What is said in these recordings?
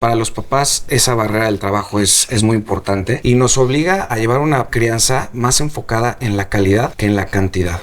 Para los papás esa barrera del trabajo es muy importante y nos obliga a llevar una crianza más enfocada en la calidad que en la cantidad.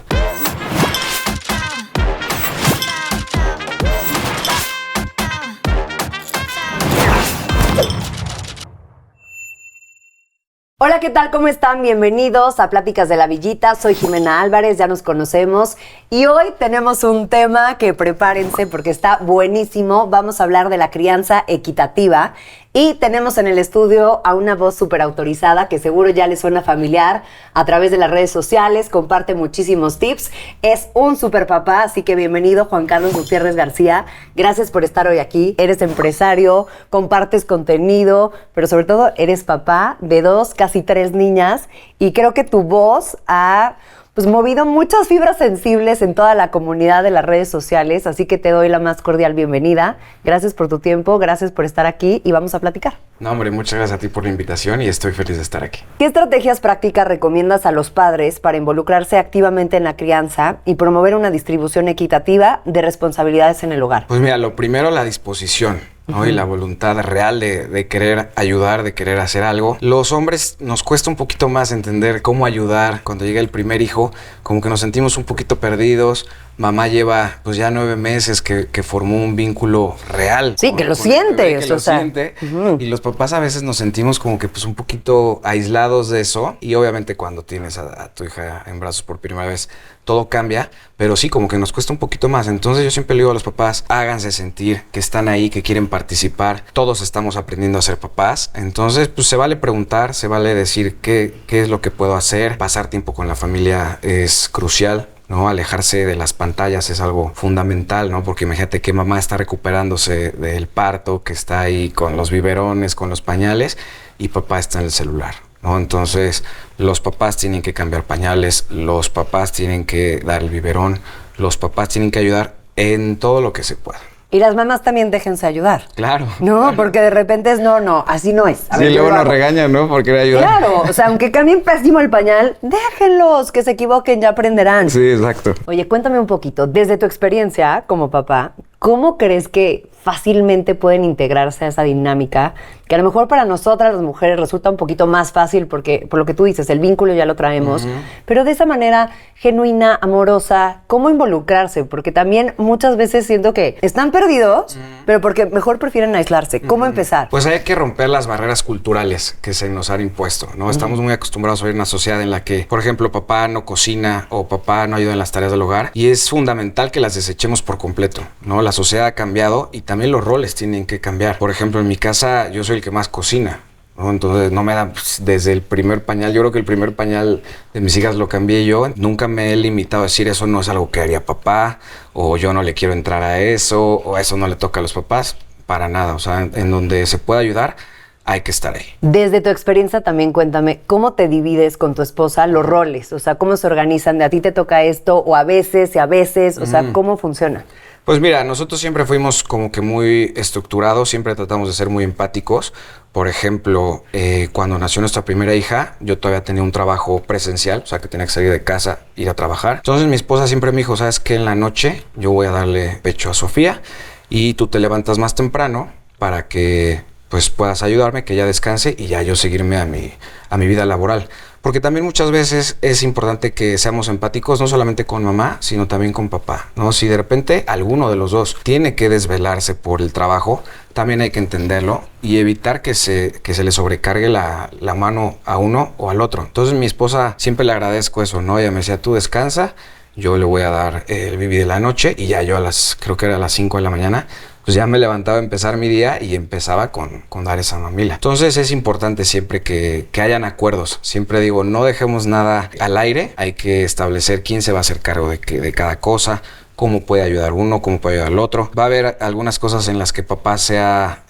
Hola, ¿qué tal? ¿Cómo están? Bienvenidos a Pláticas de la Villita. Soy Jimena Álvarez, ya nos conocemos. Y hoy tenemos un tema que prepárense porque está buenísimo. Vamos a hablar de la crianza equitativa. Y tenemos en el estudio a una voz súper autorizada que seguro ya les suena familiar a través de las redes sociales, comparte muchísimos tips. Es un súper papá, así que bienvenido Juan Carlos Gutiérrez García. Gracias por estar hoy aquí. Eres empresario, compartes contenido, pero sobre todo eres papá de 2, casi 3 niñas. Y creo que tu voz ha movido muchas fibras sensibles en toda la comunidad de las redes sociales, así que te doy la más cordial bienvenida. Gracias por tu tiempo, gracias por estar aquí y vamos a platicar. No, hombre, muchas gracias a ti por la invitación y estoy feliz de estar aquí. ¿Qué estrategias prácticas recomiendas a los padres para involucrarse activamente en la crianza y promover una distribución equitativa de responsabilidades en el hogar? Pues mira, lo primero, la disposición, ¿no? Y la voluntad real de querer ayudar, de querer hacer algo. Los hombres nos cuesta un poquito más entender cómo ayudar. Cuando llega el primer hijo, como que nos sentimos un poquito perdidos. Mamá lleva pues ya 9 meses que formó un vínculo real. Sí, que lo siente. Siente. Y los papás a veces nos sentimos como que pues un poquito aislados de eso. Y obviamente cuando tienes a tu hija en brazos por primera vez, todo cambia. Pero sí, como que nos cuesta un poquito más. Entonces yo siempre le digo a los papás, háganse sentir que están ahí, que quieren participar. Todos estamos aprendiendo a ser papás. Entonces pues se vale preguntar, se vale decir qué es lo que puedo hacer. Pasar tiempo con la familia es crucial, ¿no? Alejarse de las pantallas es algo fundamental, ¿no? Porque imagínate que mamá está recuperándose del parto, que está ahí con los biberones, con los pañales, y papá está en el celular, ¿no? Entonces, los papás tienen que cambiar pañales, los papás tienen que dar el biberón, los papás tienen que ayudar en todo lo que se pueda. Y las mamás también déjense ayudar. Claro. No, claro. Porque de repente es no, así no es. Sí, luego nos regañan, ¿no? Por querer ayudar. Claro, o sea, aunque cambien pésimo el pañal, déjenlos, que se equivoquen, ya aprenderán. Sí, exacto. Oye, cuéntame un poquito, desde tu experiencia como papá, ¿cómo crees que fácilmente pueden integrarse a esa dinámica? Que a lo mejor para nosotras las mujeres resulta un poquito más fácil porque, por lo que tú dices, el vínculo ya lo traemos, pero de esa manera genuina, amorosa, ¿cómo involucrarse? Porque también muchas veces siento que están perdidos, pero porque mejor prefieren aislarse. ¿Cómo empezar? Pues hay que romper las barreras culturales que se nos han impuesto, ¿no? Estamos muy acostumbrados a vivir en una sociedad en la que, por ejemplo, papá no cocina o papá no ayuda en las tareas del hogar y es fundamental que las desechemos por completo, ¿no? La sociedad ha cambiado y también los roles tienen que cambiar. Por ejemplo, en mi casa yo soy el que más cocina, ¿no? Entonces no me da desde el primer pañal. Yo creo que el primer pañal de mis hijas lo cambié yo. Nunca me he limitado a decir eso no es algo que haría papá, o yo no le quiero entrar a eso, o eso no le toca a los papás. Para nada. O sea, en donde se pueda ayudar, hay que estar ahí. Desde tu experiencia también cuéntame, ¿cómo te divides con tu esposa los roles? O sea, ¿cómo se organizan? ¿De a ti te toca esto o a veces y a veces? O sea, ¿cómo funciona? Pues mira, nosotros siempre fuimos como que muy estructurados, siempre tratamos de ser muy empáticos. Por ejemplo, cuando nació nuestra primera hija, yo todavía tenía un trabajo presencial, o sea que tenía que salir de casa, ir a trabajar. Entonces mi esposa siempre me dijo, ¿sabes qué? En la noche yo voy a darle pecho a Sofía y tú te levantas más temprano para que pues puedas ayudarme, que ella descanse y ya yo seguirme a mi vida laboral. Porque también muchas veces es importante que seamos empáticos, no solamente con mamá, sino también con papá, ¿no? Si de repente alguno de los dos tiene que desvelarse por el trabajo, también hay que entenderlo y evitar que se le sobrecargue la mano a uno o al otro. Entonces mi esposa siempre le agradezco eso, ¿no? Ella me decía, tú descansa, yo le voy a dar el bibi de la noche y ya yo creo que era a las 5 de la mañana, pues ya me levantaba a empezar mi día y empezaba con dar esa mamila. Entonces es importante siempre que hayan acuerdos. Siempre digo, no dejemos nada al aire, hay que establecer quién se va a hacer cargo de cada cosa, cómo puede ayudar uno, cómo puede ayudar al otro. Va a haber algunas cosas en las que papá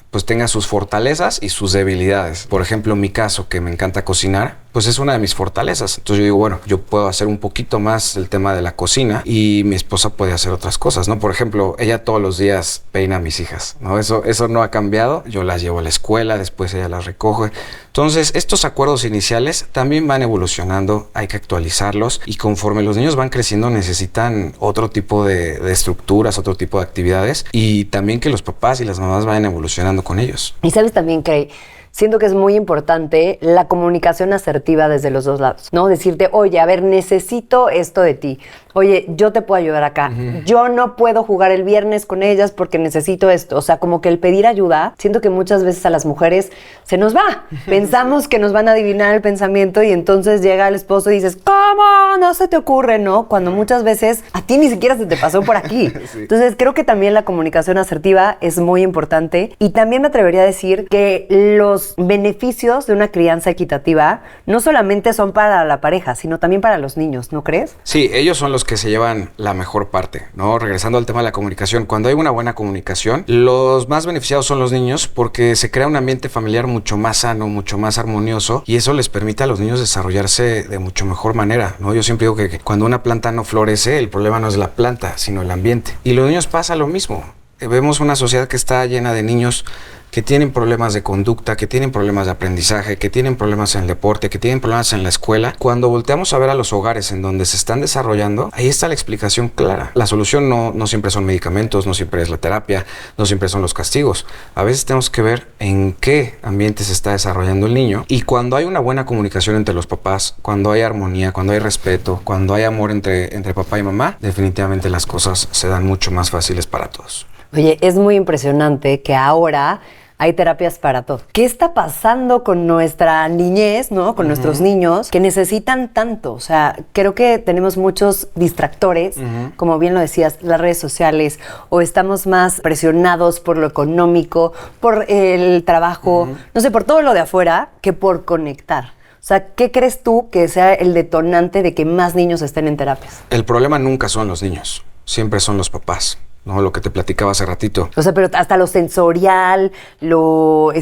pues tenga sus fortalezas y sus debilidades. Por ejemplo, en mi caso, que me encanta cocinar, pues es una de mis fortalezas. Entonces yo digo, bueno, yo puedo hacer un poquito más el tema de la cocina y mi esposa puede hacer otras cosas, ¿no? Por ejemplo, ella todos los días peina a mis hijas, ¿no? Eso no ha cambiado. Yo las llevo a la escuela, después ella las recoge. Entonces, estos acuerdos iniciales también van evolucionando, hay que actualizarlos y conforme los niños van creciendo necesitan otro tipo de estructuras, otro tipo de actividades y también que los papás y las mamás vayan evolucionando con ellos. Y sabes también que siento que es muy importante la comunicación asertiva desde los dos lados, ¿no? Decirte, oye, a ver, necesito esto de ti. Oye, yo te puedo ayudar acá. Yo no puedo jugar el viernes con ellas porque necesito esto. O sea, como que el pedir ayuda, siento que muchas veces a las mujeres se nos va. Pensamos que nos van a adivinar el pensamiento y entonces llega el esposo y dices, ¿cómo? No se te ocurre, ¿no? Cuando muchas veces a ti ni siquiera se te pasó por aquí. Sí. Entonces, creo que también la comunicación asertiva es muy importante y también me atrevería a decir que los beneficios de una crianza equitativa no solamente son para la pareja, sino también para los niños, ¿no crees? Sí, ellos son los que se llevan la mejor parte, ¿no? Regresando al tema de la comunicación, cuando hay una buena comunicación, los más beneficiados son los niños porque se crea un ambiente familiar mucho más sano, mucho más armonioso y eso les permite a los niños desarrollarse de mucho mejor manera, ¿no? Yo siempre digo que cuando una planta no florece, el problema no es la planta, sino el ambiente. Y los niños pasa lo mismo. Vemos una sociedad que está llena de niños que tienen problemas de conducta, que tienen problemas de aprendizaje, que tienen problemas en el deporte, que tienen problemas en la escuela. Cuando volteamos a ver a los hogares en donde se están desarrollando, ahí está la explicación clara. La solución no siempre son medicamentos, no siempre es la terapia, no siempre son los castigos. A veces tenemos que ver en qué ambiente se está desarrollando el niño y cuando hay una buena comunicación entre los papás, cuando hay armonía, cuando hay respeto, cuando hay amor entre papá y mamá, definitivamente las cosas se dan mucho más fáciles para todos. Oye, es muy impresionante que ahora hay terapias para todo. ¿Qué está pasando con nuestra niñez, ¿no? Con nuestros niños que necesitan tanto. O sea, creo que tenemos muchos distractores, como bien lo decías, las redes sociales, o estamos más presionados por lo económico, por el trabajo, no sé, por todo lo de afuera, que por conectar. O sea, ¿qué crees tú que sea el detonante de que más niños estén en terapias? El problema nunca son los niños, siempre son los papás. No, lo que te platicaba hace ratito. O sea, pero hasta lo sensorial, los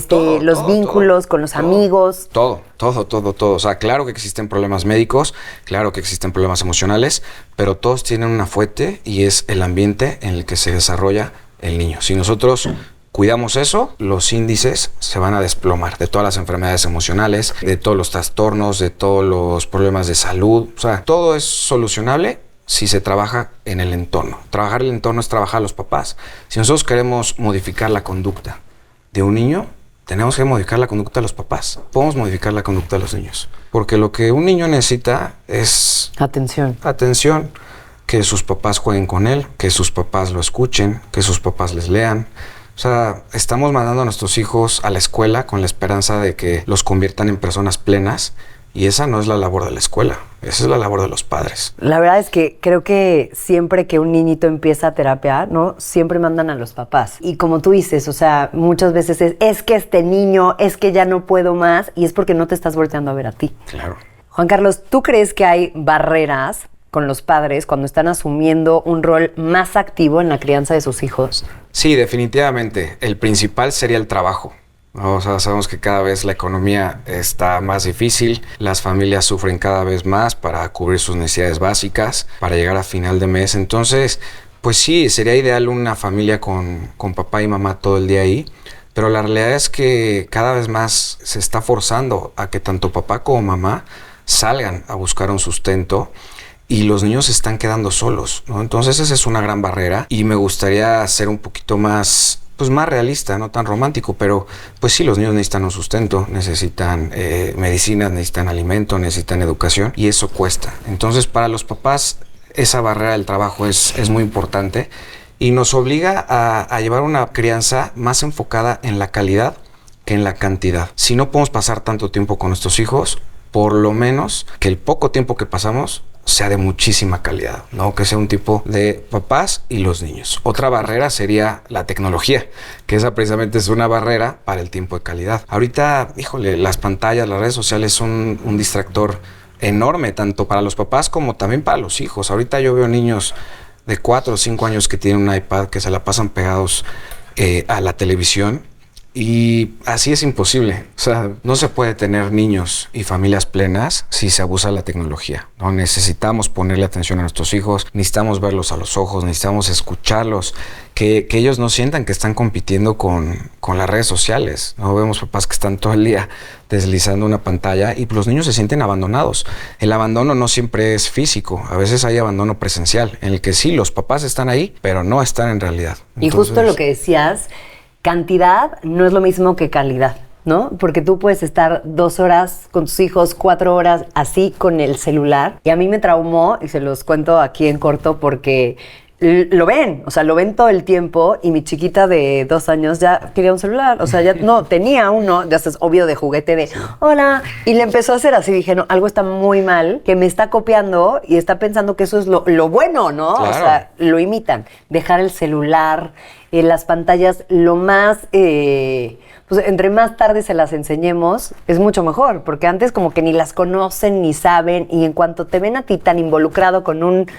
vínculos con los amigos. Todo. O sea, claro que existen problemas médicos, claro que existen problemas emocionales, pero todos tienen una fuente y es el ambiente en el que se desarrolla el niño. Si nosotros cuidamos eso, los índices se van a desplomar de todas las enfermedades emocionales, de todos los trastornos, de todos los problemas de salud. O sea, todo es solucionable si se trabaja en el entorno. Trabajar el entorno es trabajar a los papás. Si nosotros queremos modificar la conducta de un niño, tenemos que modificar la conducta de los papás. Podemos modificar la conducta de los niños. Porque lo que un niño necesita es atención, que sus papás jueguen con él, que sus papás lo escuchen, que sus papás les lean. O sea, estamos mandando a nuestros hijos a la escuela con la esperanza de que los conviertan en personas plenas. Y esa no es la labor de la escuela, esa es la labor de los padres. La verdad es que creo que siempre que un niñito empieza terapia, ¿no? Siempre mandan a los papás. Y como tú dices, o sea, muchas veces es que este niño, es que ya no puedo más, y es porque no te estás volteando a ver a ti. Claro. Juan Carlos, ¿tú crees que hay barreras con los padres cuando están asumiendo un rol más activo en la crianza de sus hijos? Sí, definitivamente. El principal sería el trabajo. O sea, sabemos que cada vez la economía está más difícil, las familias sufren cada vez más para cubrir sus necesidades básicas, para llegar a final de mes. Entonces, pues sí, sería ideal una familia con papá y mamá todo el día ahí, pero la realidad es que cada vez más se está forzando a que tanto papá como mamá salgan a buscar un sustento y los niños se están quedando solos, ¿no? Entonces esa es una gran barrera y me gustaría ser un poquito más realista, no tan romántico, pero pues sí, los niños necesitan un sustento, necesitan medicinas, necesitan alimento, necesitan educación y eso cuesta. Entonces para los papás esa barrera del trabajo es muy importante y nos obliga a llevar una crianza más enfocada en la calidad que en la cantidad. Si no podemos pasar tanto tiempo con nuestros hijos, por lo menos que el poco tiempo que pasamos sea de muchísima calidad, ¿no? Que sea un tipo de papás y los niños. Otra barrera sería la tecnología, que esa precisamente es una barrera para el tiempo de calidad. Ahorita, híjole, las pantallas, las redes sociales son un distractor enorme, tanto para los papás como también para los hijos. Ahorita yo veo niños de 4 o 5 años que tienen un iPad, que se la pasan pegados a la televisión, Y así es imposible. O sea, no se puede tener niños y familias plenas si se abusa de la tecnología, ¿no? Necesitamos ponerle atención a nuestros hijos, necesitamos verlos a los ojos, necesitamos escucharlos, que ellos no sientan que están compitiendo con las redes sociales, ¿no? Vemos papás que están todo el día deslizando una pantalla y los niños se sienten abandonados. El abandono no siempre es físico, a veces hay abandono presencial, en el que sí, los papás están ahí, pero no están en realidad. Y justo lo que decías, cantidad no es lo mismo que calidad, ¿no? Porque tú puedes estar 2 horas con tus hijos, 4 horas así con el celular. Y a mí me traumó, y se los cuento aquí en corto, porque lo ven, o sea, lo ven todo el tiempo. Y mi chiquita de 2 años ya quería un celular, o sea, ya no, tenía uno, ya es obvio, de juguete de hola. Y le empezó a hacer así, dije, no, algo está muy mal, que me está copiando y está pensando que eso es lo bueno, ¿no? Claro. O sea, lo imitan. Dejar el celular, las pantallas, lo más, pues entre más tarde se las enseñemos, es mucho mejor, porque antes como que ni las conocen, ni saben, y en cuanto te ven a ti tan involucrado con un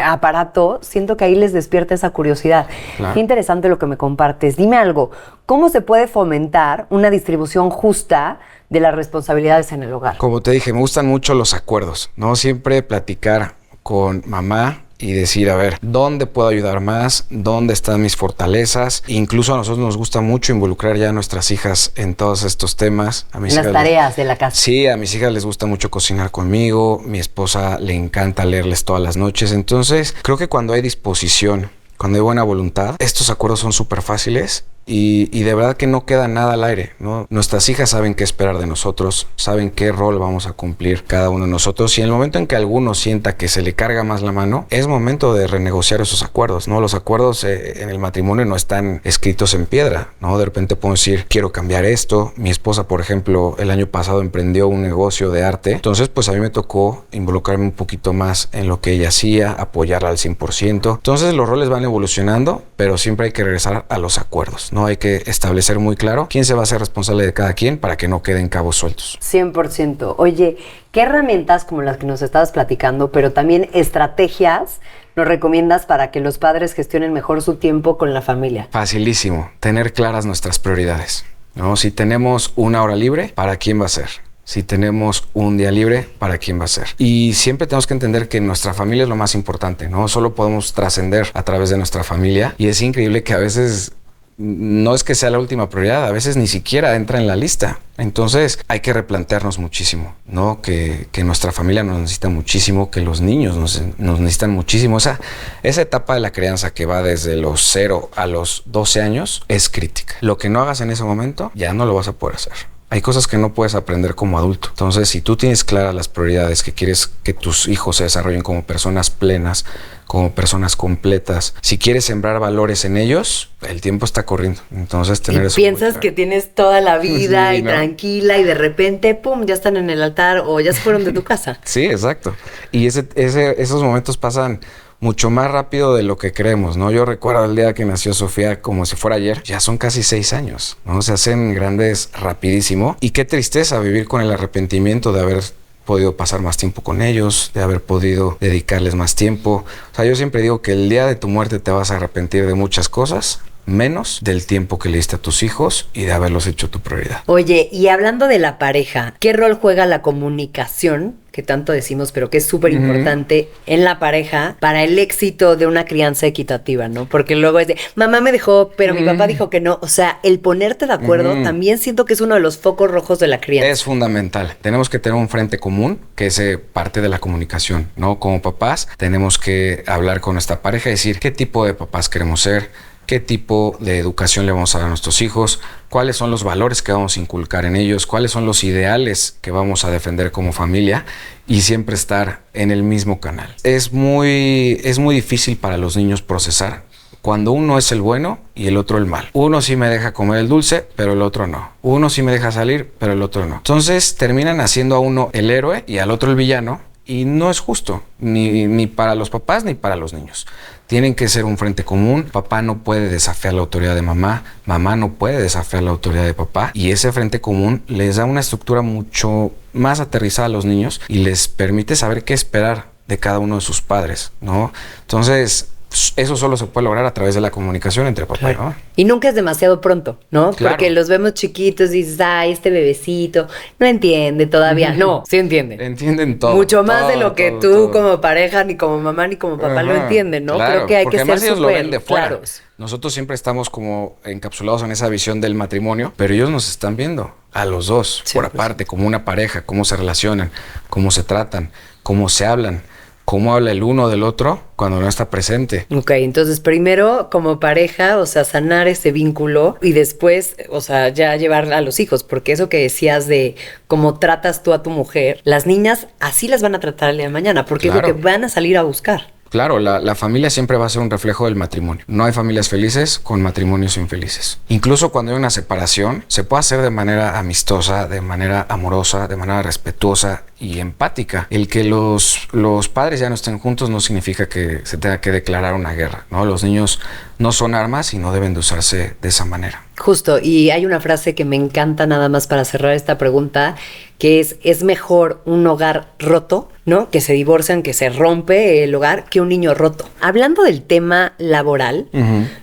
aparato, siento que ahí les despierta esa curiosidad. Claro. Qué interesante lo que me compartes. Dime algo, ¿cómo se puede fomentar una distribución justa de las responsabilidades en el hogar? Como te dije, me gustan mucho los acuerdos, ¿no? Siempre platicar con mamá y decir, a ver, ¿dónde puedo ayudar más? ¿Dónde están mis fortalezas? Incluso a nosotros nos gusta mucho involucrar ya a nuestras hijas en todos estos temas. A mis En las tareas de la casa. Sí, a mis hijas les gusta mucho cocinar conmigo, mi esposa le encanta leerles todas las noches. Entonces, creo que cuando hay disposición, cuando hay buena voluntad, estos acuerdos son súper fáciles. Y de verdad que no queda nada al aire, ¿no? Nuestras hijas saben qué esperar de nosotros, saben qué rol vamos a cumplir cada uno de nosotros, y en el momento en que alguno sienta que se le carga más la mano, es momento de renegociar esos acuerdos, ¿no? Los acuerdos en el matrimonio no están escritos en piedra, ¿no? De repente podemos decir, quiero cambiar esto. Mi esposa, por ejemplo, el año pasado emprendió un negocio de arte, entonces pues a mí me tocó involucrarme un poquito más en lo que ella hacía, apoyarla al 100%. Entonces los roles van evolucionando, pero siempre hay que regresar a los acuerdos, ¿no? Hay que establecer muy claro quién se va a hacer responsable de cada quien para que no queden cabos sueltos. 100%. Oye, ¿qué herramientas como las que nos estabas platicando, pero también estrategias nos recomiendas para que los padres gestionen mejor su tiempo con la familia? Facilísimo, tener claras nuestras prioridades, ¿no? Si tenemos 1 hora libre, ¿para quién va a ser? Si tenemos un día libre, ¿para quién va a ser? Y siempre tenemos que entender que nuestra familia es lo más importante, ¿no? Solo podemos trascender a través de nuestra familia, y es increíble que a veces no es que sea la última prioridad, a veces ni siquiera entra en la lista. Entonces hay que replantearnos muchísimo, ¿no? Que nuestra familia nos necesita muchísimo, que los niños nos necesitan muchísimo. Esa etapa de la crianza que va desde los 0 a los 12 años es crítica. Lo que no hagas en ese momento ya no lo vas a poder hacer. Hay cosas que no puedes aprender como adulto. Entonces, si tú tienes claras las prioridades, que quieres que tus hijos se desarrollen como personas plenas, como personas completas, si quieres sembrar valores en ellos, el tiempo está corriendo. Entonces, tener eso. Piensas que tienes toda la vida Sí, y ¿no? tranquila, y de repente, pum, ya están en el altar o ya se fueron de tu casa. Sí, exacto. Y esos momentos pasan mucho más rápido de lo que creemos, ¿no? Yo recuerdo el día que nació Sofía como si fuera ayer. Ya son casi 6 años, ¿no? Se hacen grandes rapidísimo. Y qué tristeza vivir con el arrepentimiento de haber podido pasar más tiempo con ellos, de haber podido dedicarles más tiempo. O sea, yo siempre digo que el día de tu muerte te vas a arrepentir de muchas cosas, menos del tiempo que le diste a tus hijos y de haberlos hecho tu prioridad. Oye, y hablando de la pareja, ¿qué rol juega la comunicación, que tanto decimos, pero que es súper importante en la pareja para el éxito de una crianza equitativa, ¿no? Porque luego es de, mamá me dejó, pero mi papá dijo que no. O sea, el ponerte de acuerdo también siento que es uno de los focos rojos de la crianza. Es fundamental. Tenemos que tener un frente común, que es parte de la comunicación, ¿no? Como papás, tenemos que hablar con nuestra pareja y decir qué tipo de papás queremos ser, qué tipo de educación le vamos a dar a nuestros hijos, cuáles son los valores que vamos a inculcar en ellos, cuáles son los ideales que vamos a defender como familia, y siempre estar en el mismo canal. Es muy difícil para los niños procesar cuando uno es el bueno y el otro el mal. Uno sí me deja comer el dulce, pero el otro no. Uno sí me deja salir, pero el otro no. Entonces terminan haciendo a uno el héroe y al otro el villano, y no es justo, ni para los papás ni para los niños. Tienen que ser un frente común. Papá no puede desafiar la autoridad de mamá, mamá no puede desafiar la autoridad de papá, y ese frente común les da una estructura mucho más aterrizada a los niños y les permite saber qué esperar de cada uno de sus padres, ¿no? Entonces, eso solo se puede lograr a través de la comunicación entre papá y mamá. Y nunca es demasiado pronto, ¿no? Claro. Porque los vemos chiquitos y dices, ay, este bebecito no entiende todavía. No, sí entiende. Entienden todo. Mucho más de lo que tú todo. como pareja, ni como mamá, ni como papá lo entienden, ¿no? Claro, Creo que hay porque que además ser ellos lo ven de súper fuera. claros. Nosotros siempre estamos como encapsulados en esa visión del matrimonio, pero ellos nos están viendo a los dos, por aparte, como una pareja, cómo se relacionan, cómo se tratan, cómo se hablan, cómo habla el uno del otro cuando no está presente. Ok, entonces primero como pareja, o sea, sanar ese vínculo y después, o sea, ya llevar a los hijos, porque eso que decías de cómo tratas tú a tu mujer, las niñas así las van a tratar el día de mañana, porque Claro. es lo que van a salir a buscar. Claro, la familia siempre va a ser un reflejo del matrimonio. No hay familias felices con matrimonios infelices. Incluso cuando hay una separación, se puede hacer de manera amistosa, de manera amorosa, de manera respetuosa y empática. El que los padres ya no estén juntos no significa que se tenga que declarar una guerra, ¿no? Los niños no son armas y no deben de usarse de esa manera. Justo, y hay una frase que me encanta nada más para cerrar esta pregunta, que es mejor un hogar roto, ¿no? Que se divorcian, que se rompe el hogar, que un niño roto. Hablando del tema laboral,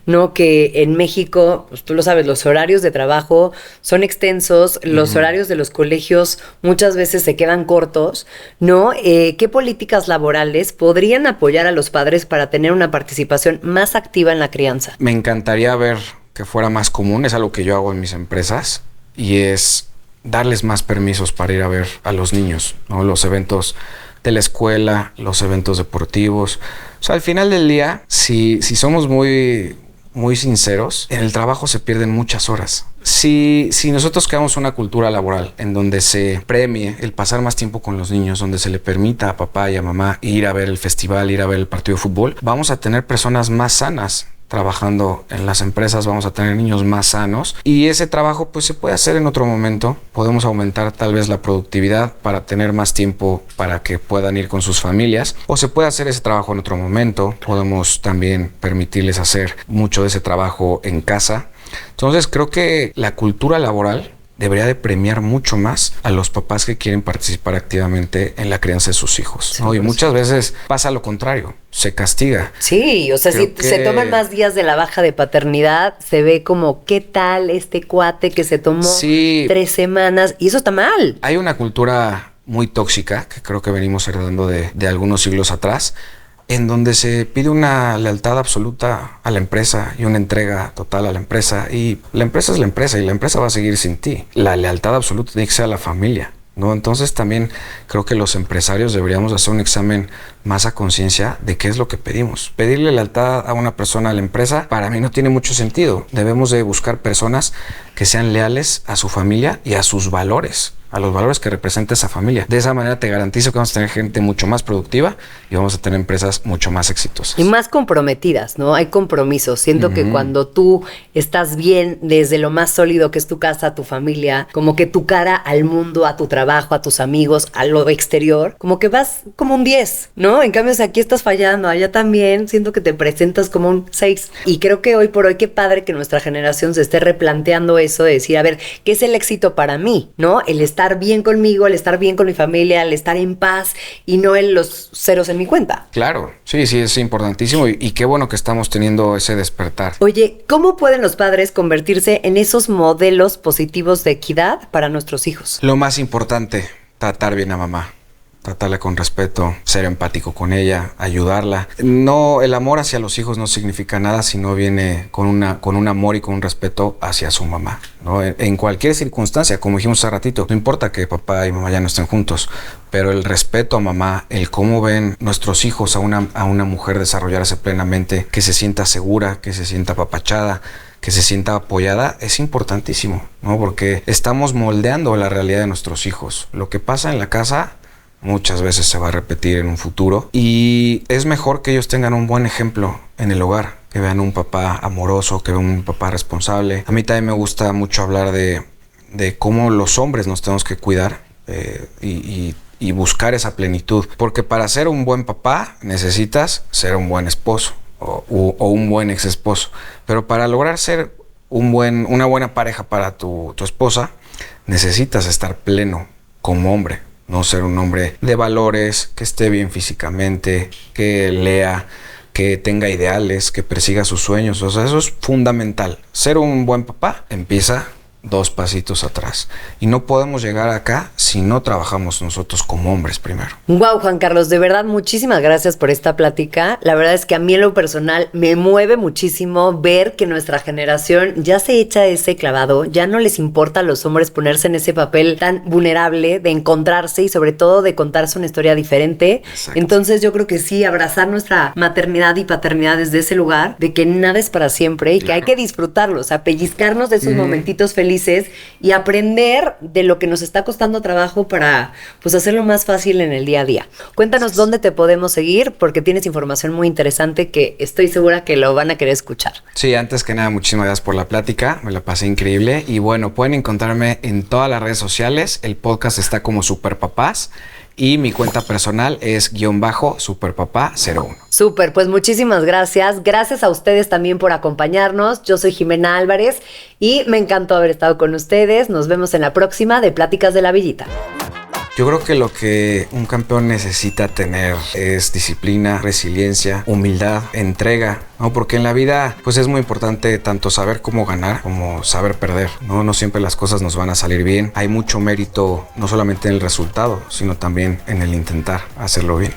¿no? Que en México, pues tú lo sabes, los horarios de trabajo son extensos, los horarios de los colegios muchas veces se quedan cortos, ¿no? ¿Qué políticas laborales podrían apoyar a los padres para tener una participación más activa en la crianza? Me encantaría ver que fuera más común, es algo que yo hago en mis empresas, y es darles más permisos para ir a ver a los niños, ¿no? Los eventos de la escuela, los eventos deportivos. O sea, al final del día, si somos muy sinceros, en el trabajo se pierden muchas horas. Si nosotros creamos una cultura laboral en donde se premie el pasar más tiempo con los niños, donde se le permita a papá y a mamá ir a ver el festival, ir a ver el partido de fútbol, vamos a tener personas más sanas trabajando en las empresas, vamos a tener niños más sanos, y ese trabajo pues se puede hacer en otro momento. Podemos aumentar tal vez la productividad para tener más tiempo para que puedan ir con sus familias, o se puede hacer ese trabajo en otro momento. Podemos también permitirles hacer mucho de ese trabajo en casa. Entonces creo que la cultura laboral debería de premiar mucho más a los papás que quieren participar activamente en la crianza de sus hijos, ¿no? Y muchas veces pasa lo contrario, se castiga. Sí, o sea, si se toman más días de la baja de paternidad, se ve como, ¿qué tal este cuate que se tomó 3 semanas? Y eso está mal. Hay una cultura muy tóxica que creo que venimos heredando de algunos siglos atrás, en donde se pide una lealtad absoluta a la empresa y una entrega total a la empresa, y la empresa es la empresa y la empresa va a seguir sin ti. La lealtad absoluta tiene que ser a la familia, ¿no? Entonces también creo que los empresarios deberíamos hacer un examen más a conciencia de qué es lo que pedimos. Pedirle lealtad a una persona a la empresa para mí no tiene mucho sentido. Debemos de buscar personas que sean leales a su familia y a sus valores, a los valores que representa esa familia. De esa manera te garantizo que vamos a tener gente mucho más productiva y vamos a tener empresas mucho más exitosas. Y más comprometidas, ¿no? Hay compromisos. Siento que cuando tú estás bien desde lo más sólido que es tu casa, tu familia, como que tu cara al mundo, a tu trabajo, a tus amigos, a lo exterior, como que vas como un 10, ¿no? En cambio, si aquí estás fallando, allá también, siento que te presentas como un 6. Y creo que hoy por hoy, qué padre que nuestra generación se esté replanteando eso de decir, a ver, ¿qué es el éxito para mí? ¿No? El estar bien conmigo, el estar bien con mi familia, el estar en paz y no en los ceros en mi cuenta. Claro, sí, es importantísimo y qué bueno que estamos teniendo ese despertar. Oye, ¿cómo pueden los padres convertirse en esos modelos positivos de equidad para nuestros hijos? Lo más importante, tratar bien a mamá. Tratarla con respeto, ser empático con ella, ayudarla. No, el amor hacia los hijos no significa nada si no viene con un amor y con un respeto hacia su mamá, ¿no? En cualquier circunstancia, como dijimos hace ratito, no importa que papá y mamá ya no estén juntos, pero el respeto a mamá, el cómo ven nuestros hijos a una mujer desarrollarse plenamente, que se sienta segura, que se sienta apapachada, que se sienta apoyada, es importantísimo, ¿no? Porque estamos moldeando la realidad de nuestros hijos. Lo que pasa en la casa muchas veces se va a repetir en un futuro, y es mejor que ellos tengan un buen ejemplo en el hogar, que vean un papá amoroso, que vean un papá responsable. A mí también me gusta mucho hablar de cómo los hombres nos tenemos que cuidar y buscar esa plenitud, porque para ser un buen papá necesitas ser un buen esposo o un buen ex esposo, pero para lograr ser una buena pareja para tu esposa necesitas estar pleno como hombre. No ser un hombre de valores, que esté bien físicamente, que lea, que tenga ideales, que persiga sus sueños. O sea, eso es fundamental. Ser un buen papá empieza 2 pasitos atrás. Y no podemos llegar acá si no trabajamos nosotros como hombres primero. Wow, Juan Carlos, de verdad, muchísimas gracias por esta plática. La verdad es que a mí en lo personal me mueve muchísimo ver que nuestra generación ya se echa ese clavado, ya no les importa a los hombres ponerse en ese papel tan vulnerable de encontrarse y sobre todo de contarse una historia diferente. Exacto. Entonces yo creo que sí, abrazar nuestra maternidad y paternidad desde ese lugar, de que nada es para siempre y que hay que disfrutarlo, o sea, pellizcarnos de esos momentitos felices y aprender de lo que nos está costando trabajo para pues hacerlo más fácil en el día a día. Cuéntanos dónde te podemos seguir, porque tienes información muy interesante que estoy segura que lo van a querer escuchar. Sí, antes que nada, muchísimas gracias por la plática, me la pasé increíble. Y bueno, pueden encontrarme en todas las redes sociales. El podcast está como Superpapás y mi cuenta personal es _superpapá01. Súper, pues muchísimas gracias. Gracias a ustedes también por acompañarnos. Yo soy Jimena Álvarez y me encantó haber estado con ustedes. Nos vemos en la próxima de Pláticas de la Villita. Yo creo que lo que un campeón necesita tener es disciplina, resiliencia, humildad, entrega, ¿no? Porque en la vida pues es muy importante tanto saber cómo ganar como saber perder, ¿no? No siempre las cosas nos van a salir bien. Hay mucho mérito no solamente en el resultado, sino también en el intentar hacerlo bien.